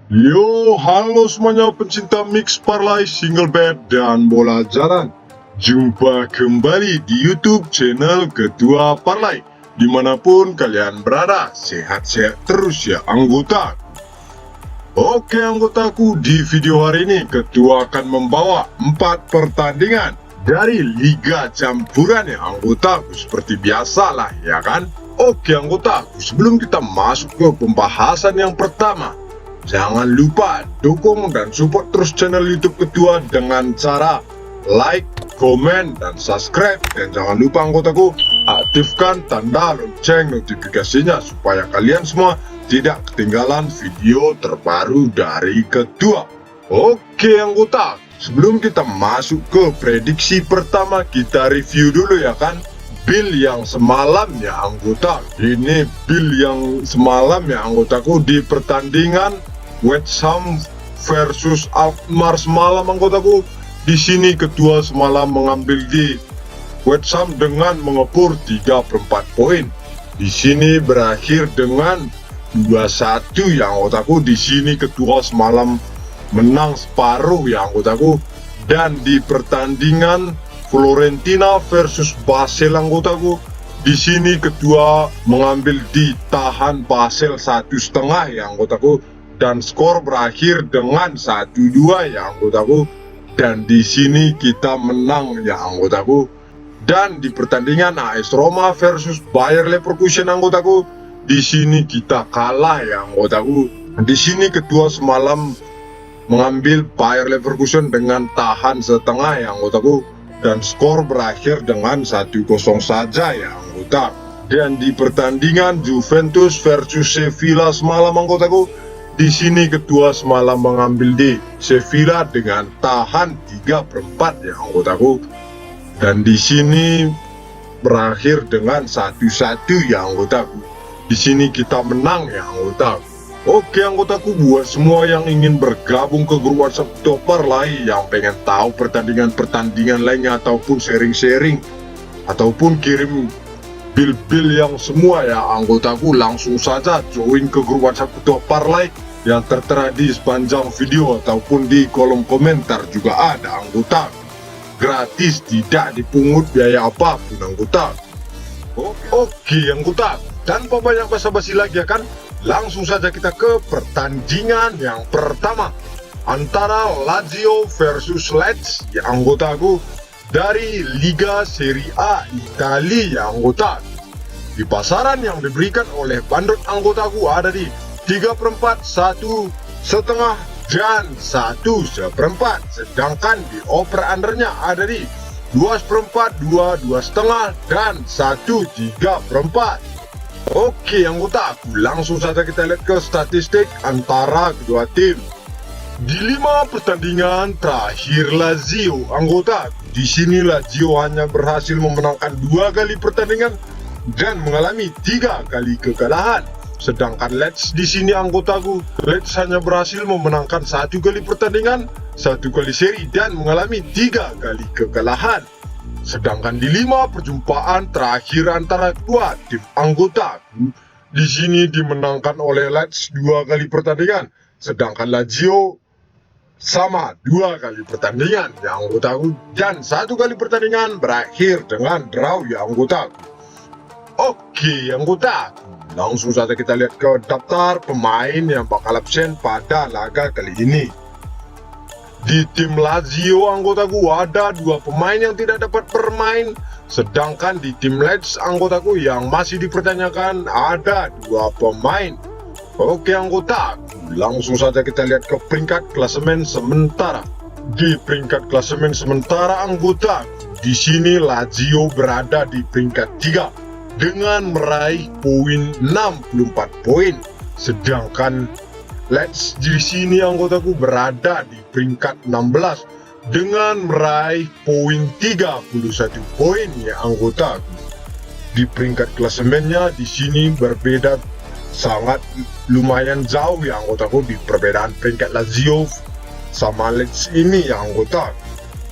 Yo, halo semuanya pencinta mix parlay, single bet, dan bola jalan. Jumpa kembali di YouTube channel Ketua Parlay. Dimanapun kalian berada, sehat-sehat terus ya anggota. Oke anggotaku, di video hari ini Ketua akan membawa 4 pertandingan dari Liga Campuran ya anggotaku. Seperti biasa lah ya kan. Oke anggotaku, sebelum kita masuk ke pembahasan yang pertama, jangan lupa dukung dan support terus channel YouTube Ketua dengan cara like, komen, dan subscribe. Dan jangan lupa anggotaku, aktifkan tanda lonceng notifikasinya supaya kalian semua tidak ketinggalan video terbaru dari Ketua. Oke anggota, sebelum kita masuk ke prediksi pertama, kita review dulu ya kan Bill yang semalam ya anggota. Ini Bill yang semalam ya anggotaku di pertandingan West Ham versus Alkmaar semalam anggotaku. Di sini Ketua semalam mengambil di West Ham dengan mengepur 3/4 poin. Di sini berakhir dengan 2-1 ya anggotaku. Di sini Ketua semalam menang separuh ya anggotaku. Dan di pertandingan Fiorentina versus Basel anggotaku, di sini Ketua mengambil di tahan Basel 1,5 ya anggotaku, dan skor berakhir dengan 1-2 ya anggotaku. Dan di sini kita menang ya anggotaku. Dan di pertandingan AS Roma versus Bayer Leverkusen anggotaku, di sini kita kalah ya anggotaku. Di sini Ketua semalam mengambil Bayer Leverkusen dengan tahan setengah ya anggotaku, dan skor berakhir dengan 1-0 saja ya anggota. Dan di pertandingan Juventus versus Sevilla semalam anggotaku, di sini Ketua semalam mengambil di Sevilla dengan tahan 3/4 ya anggotaku. Dan di sini berakhir dengan 1-1 ya anggotaku. Di sini kita menang ya anggotaku. Oke anggotaku, buat semua yang ingin bergabung ke grup WhatsApp Ketua Parlay, yang pengen tahu pertandingan-pertandingan lainnya ataupun sharing-sharing ataupun kirim bil-bil yang semua ya anggotaku, langsung saja join ke grup WhatsApp Ketua Parlay yang tertera di sepanjang video ataupun di kolom komentar juga ada anggota. Gratis, tidak dipungut biaya apapun anggota. Oke anggota, tanpa banyak basa-basi lagi ya kan, langsung saja kita ke pertandingan yang pertama antara Lazio versus Lecce ya anggotaku, dari Liga Serie A Italia ya anggota. Di pasaran yang diberikan oleh bandot anggotaku ada di 3/4, 1,5, dan 1/4. Sedangkan di over undernya ada di 2/4, 2,5, dan 1/3. Oke anggota, langsung saja kita lihat ke statistik antara kedua tim. Di 5 pertandingan terakhir Lazio anggota, di sini Lazio hanya berhasil memenangkan 2 kali pertandingan dan mengalami 3 kali kekalahan. Sedangkan Lecce di sini anggotaku, Lecce hanya berhasil memenangkan 1 kali pertandingan, 1 kali seri, dan mengalami 3 kali kekalahan. Sedangkan di 5 perjumpaan terakhir antara kedua tim anggotaku, di sini dimenangkan oleh Lecce 2 kali pertandingan, sedangkan Lazio sama 2 kali pertandingan ya anggotaku, dan 1 kali pertandingan berakhir dengan draw ya anggotaku. Oke anggotaku, langsung saja kita lihat ke daftar pemain yang bakal absen pada laga kali ini. Di tim Lazio anggotaku ada 2 pemain yang tidak dapat bermain, sedangkan di tim Lecce anggotaku yang masih dipertanyakan ada 2 pemain. Oke anggotaku, langsung saja kita lihat ke peringkat klasemen sementara. Di peringkat klasemen sementara anggota, di sini Lazio berada di peringkat 3 dengan meraih poin 64 poin, sedangkan Lecce di sini anggotaku berada di peringkat 16 dengan meraih poin 31 poin ya anggotaku. Di peringkat klasemennya di sini berbeda sangat lumayan jauh ya anggotaku, di perbedaan peringkat Lazio sama Lecce ini ya anggota.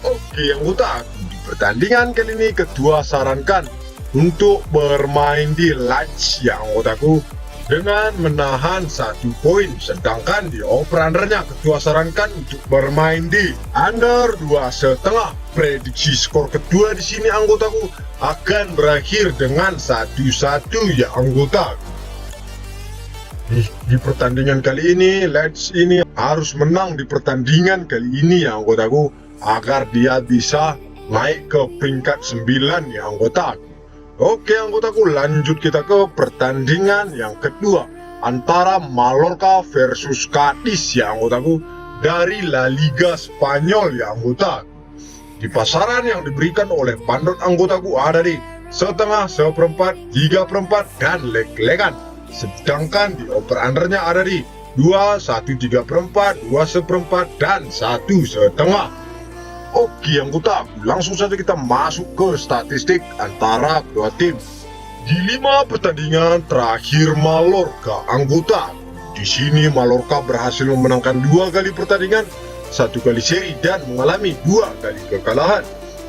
Oke anggotaku, di pertandingan kali ini Ketua sarankan untuk bermain di Lecce ya anggotaku, dengan menahan 1 poin, sedangkan di over-undernya ketua sarankan untuk bermain di under 2,5. Prediksi skor kedua di sini anggotaku akan berakhir dengan 1-1 ya anggota. Di pertandingan kali ini, Leeds ini harus menang di pertandingan kali ini ya anggotaku, agar dia bisa naik ke peringkat 9 ya anggota. Oke anggotaku, lanjut kita ke pertandingan yang kedua antara Mallorca versus Cadiz ya anggotaku dari La Liga Spanyol ya anggota. Di pasaran yang diberikan oleh bandot anggotaku ada di setengah, seperempat, 3/4 dan leg-legan. Sedangkan di over-undernya ada di 2, 1, 3/4, 2 seperempat dan 1,5. Oke anggota, langsung saja kita masuk ke statistik antara kedua tim. Di 5 pertandingan terakhir Mallorca anggota, di sini Mallorca berhasil memenangkan 2 kali pertandingan, 1 kali seri dan mengalami 2 kali kekalahan.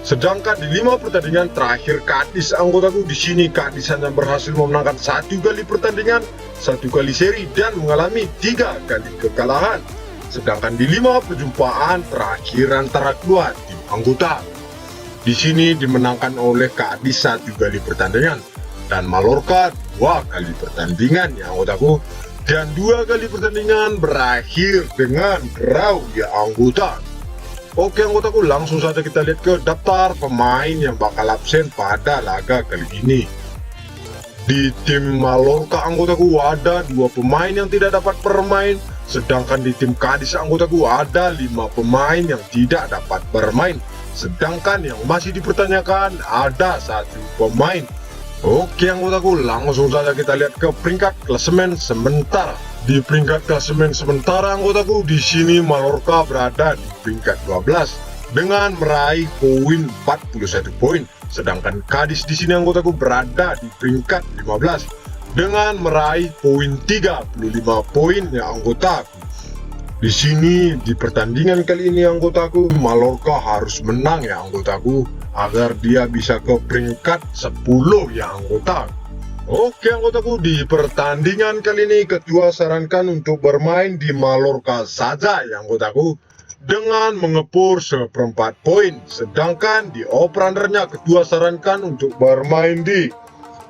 Sedangkan di 5 pertandingan terakhir Cadiz anggotaku, di sini Cadiz hanya berhasil memenangkan 1 kali pertandingan, 1 kali seri dan mengalami 3 kali kekalahan. Sedangkan di 5 perjumpaan terakhir antara kedua tim anggota, di sini dimenangkan oleh Cadiz 1 kali pertandingan dan Mallorca 2 kali pertandingan ya anggotaku, dan 2 kali pertandingan berakhir dengan draw ya anggota. Oke anggotaku, langsung saja kita lihat ke daftar pemain yang bakal absen pada laga kali ini. Di tim Mallorca anggotaku ada 2 pemain yang tidak dapat bermain, sedangkan di tim Cadiz anggotaku ada 5 pemain yang tidak dapat bermain, sedangkan yang masih dipertanyakan ada 1 pemain. Oke anggotaku, langsung saja kita lihat ke peringkat klasemen sementara. Di peringkat klasemen sementara anggotaku, di sini Mallorca berada di peringkat 12 dengan meraih poin 41 poin. Sedangkan Cadiz di sini anggotaku berada di peringkat 15 dengan meraih poin 35 poin ya anggotaku. Di sini di pertandingan kali ini anggotaku, Mallorca harus menang ya anggotaku agar dia bisa ke peringkat 10 ya anggotaku. Oke anggotaku, di pertandingan kali ini ketua sarankan untuk bermain di Mallorca saja ya anggotaku dengan mengepur 1/4 poin, sedangkan di over-undernya ketua sarankan untuk bermain di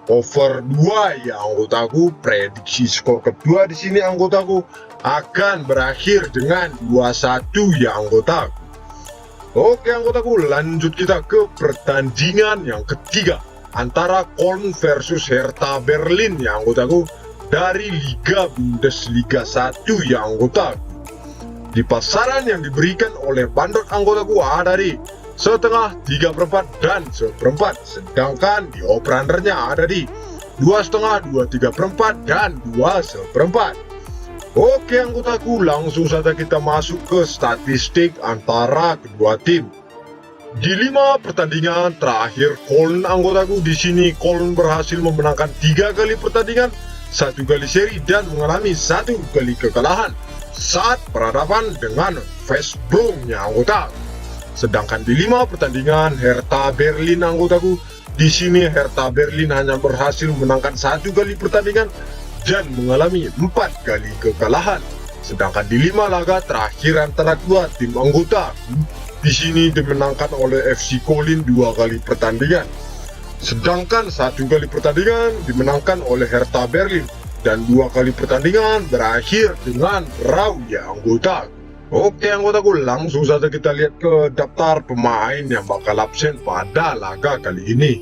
over 2 ya anggotaku. Prediksi skor kedua di sini anggotaku akan berakhir dengan 2-1 ya anggotaku. Oke anggotaku, lanjut kita ke pertandingan yang ketiga antara Köln versus Hertha Berlin ya anggotaku dari Liga Bundesliga 1 ya anggotaku. Di pasaran yang diberikan oleh bandot anggotaku ada di setengah, 3/4 dan 1/4, sedangkan di over-undernya ada di 2,5, 2 3/4 dan 2 1/4. Oke anggotaku, langsung saja kita masuk ke statistik antara kedua tim. Di 5 pertandingan terakhir Köln anggotaku, di sini Köln berhasil memenangkan 3 kali pertandingan, 1 kali seri dan mengalami 1 kali kekalahan saat berhadapan dengan West Brom-nya anggota. Sedangkan di 5 pertandingan Hertha Berlin anggotaku, di sini Hertha Berlin hanya berhasil memenangkan 1 kali pertandingan dan mengalami 4 kali kekalahan. Sedangkan di 5 laga terakhir antara kedua tim anggota, di sini dimenangkan oleh FC Köln 2 kali pertandingan. Sedangkan 1 kali pertandingan dimenangkan oleh Hertha Berlin dan 2 kali pertandingan berakhir dengan draw ya anggota. Oke anggotaku, langsung saja kita lihat ke daftar pemain yang bakal absen pada laga kali ini.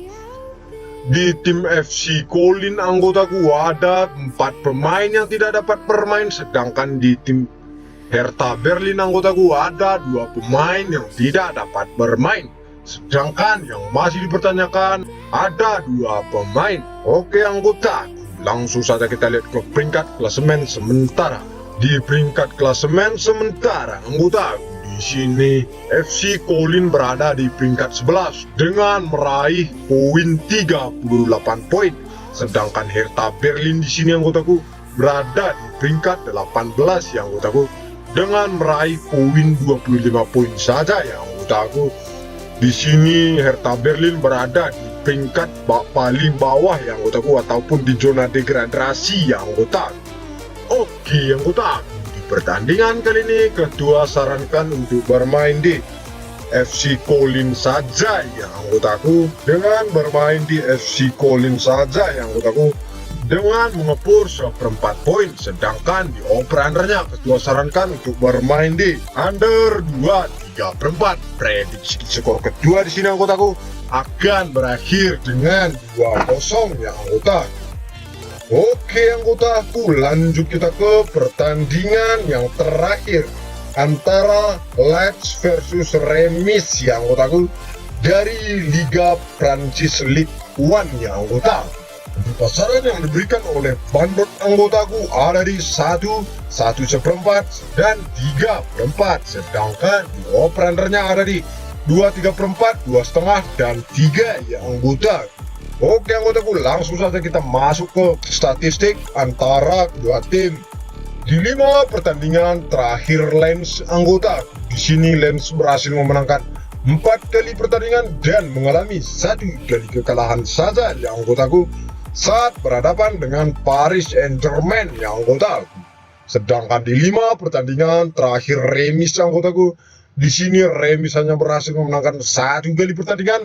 Di tim FC Köln anggotaku ada 4 pemain yang tidak dapat bermain, sedangkan di tim Hertha Berlin anggotaku ada 2 pemain yang tidak dapat bermain, sedangkan yang masih dipertanyakan ada 2 pemain. Oke anggota, langsung saja kita lihat ke peringkat klasemen sementara. Di peringkat klasemen sementara anggota, di sini FC Köln berada di peringkat 11 dengan meraih poin 38 poin, sedangkan Hertha Berlin di sini anggotaku berada di peringkat 18 ya anggotaku dengan meraih poin 25 poin saja ya anggotaku. Di sini Hertha Berlin berada di peringkat paling bawah ya anggotaku, ataupun di zona degradasi ya anggota. Oke anggota, di pertandingan kali ini ketua sarankan untuk bermain di FC Kolin saja ya anggotaku. Dengan bermain di FC Kolin saja ya anggotaku, dengan mengepur seperempat poin, sedangkan di over-undernya ketua sarankan untuk bermain di under 2.34. Prediksi skor kedua di sini anggotaku akan berakhir dengan 2-0 ya anggota. Oke anggotaku, lanjut kita ke pertandingan yang terakhir antara Leeds versus Remis ya anggotaku, dari Liga Prancis Ligue 1 ya anggota. Pasaran yang diberikan oleh bandot anggotaku ada di 1 1/4 dan 3/4, sedangkan di over-undernya ada di 2/3/4, 2,5 dan 3 ya anggota. Oke anggotaku, langsung saja kita masuk ke statistik antara kedua tim. Di 5 pertandingan terakhir Lens anggota, di sini Lens berhasil memenangkan 4 kali pertandingan dan mengalami 1 kali kekalahan saja ya anggotaku, saat berhadapan dengan Paris Saint-Germain ya anggotaku. Sedangkan di 5 pertandingan terakhir Remis anggotaku, di sini Remis hanya berhasil memenangkan 1 kali pertandingan,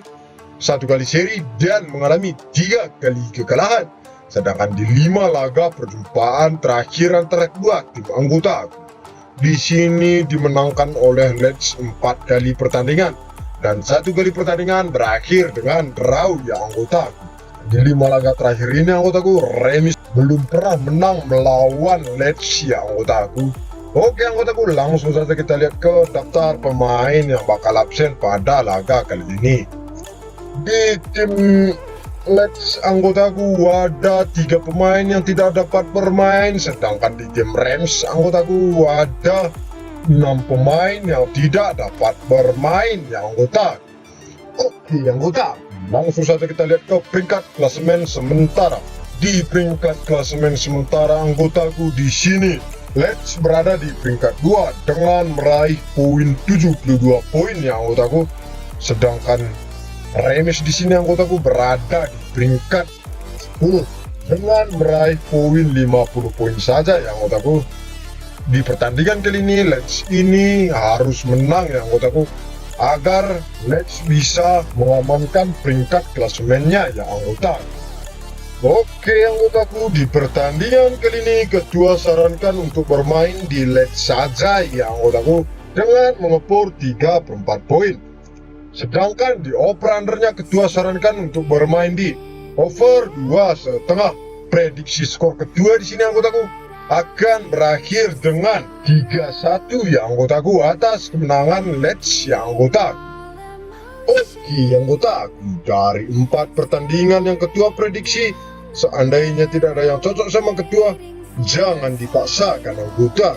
1 kali seri dan mengalami 3 kali kekalahan. Sedangkan di 5 laga perjumpaan terakhir antara kedua tim anggota, di sini dimenangkan oleh Leeds 4 kali pertandingan dan 1 kali pertandingan berakhir dengan draw ya anggota. Di 5 laga terakhir ini anggotaku, Remis belum pernah menang melawan Leeds ya anggotaku. Oke anggotaku, langsung saja kita lihat ke daftar pemain yang bakal absen pada laga kali ini. Di tim Leeds anggotaku ada 3 pemain yang tidak dapat bermain, sedangkan di tim Reims anggotaku ada 6 pemain yang tidak dapat bermain ya anggota. Oke anggota, langsung saja kita lihat ke peringkat klasemen sementara. Di peringkat klasemen sementara anggotaku, di sini Leeds berada di peringkat 2 dengan meraih poin 72 poin ya anggotaku, sedangkan Remis di sini anggotaku berada di peringkat 10 dengan meraih poin 50 poin saja ya anggotaku. Di pertandingan kali ini Leeds ini harus menang ya anggotaku, agar Leeds bisa mengamankan peringkat klasemennya ya anggota. Oke anggotaku, di pertandingan kali ini ketua sarankan untuk bermain di Leeds saja ya anggotaku, dengan mengepur 3/4 poin. Sedangkan di over-undernya ketua sarankan untuk bermain di over 2,5. Prediksi skor kedua di sini anggotaku akan berakhir dengan 3-1 ya anggotaku, atas kemenangan Leeds ya anggota. Oke anggota, dari 4 pertandingan yang ketua prediksi, seandainya tidak ada yang cocok sama ketua, jangan dipaksakan anggota,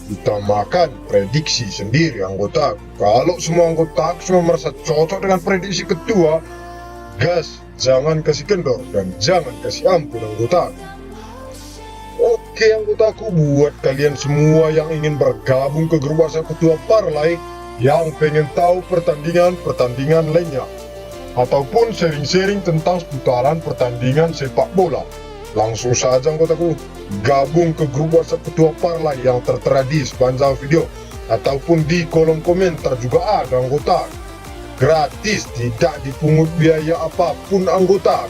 utamakan prediksi sendiri anggota. Kalau semua anggota semua merasa cocok dengan prediksi ketua, gas, jangan kasih kendor dan jangan kasih ampun anggota. Oke anggotaku, buat kalian semua yang ingin bergabung ke grup WhatsApp ketua parlay, yang pengen tahu pertandingan lainnya ataupun sharing-sharing tentang seputaran pertandingan sepak bola, langsung saja anggotaku gabung ke grup WhatsApp ketua parlay yang tertera di sepanjang video ataupun di kolom komentar juga ada anggota. Gratis, tidak dipungut biaya apapun anggota.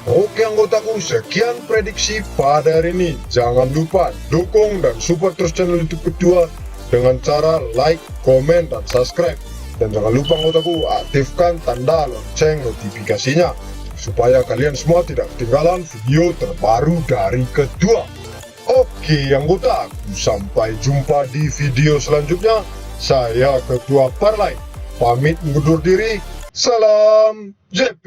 Oke anggotaku, sekian prediksi pada hari ini. Jangan lupa dukung dan support terus channel YouTube ketua dengan cara like, komen, dan subscribe. Dan jangan lupa anggotaku aktifkan tanda lonceng notifikasinya supaya kalian semua tidak ketinggalan video terbaru dari ketua. Oke anggota, sampai jumpa di video selanjutnya. Saya ketua parlay pamit undur diri. Salam JP.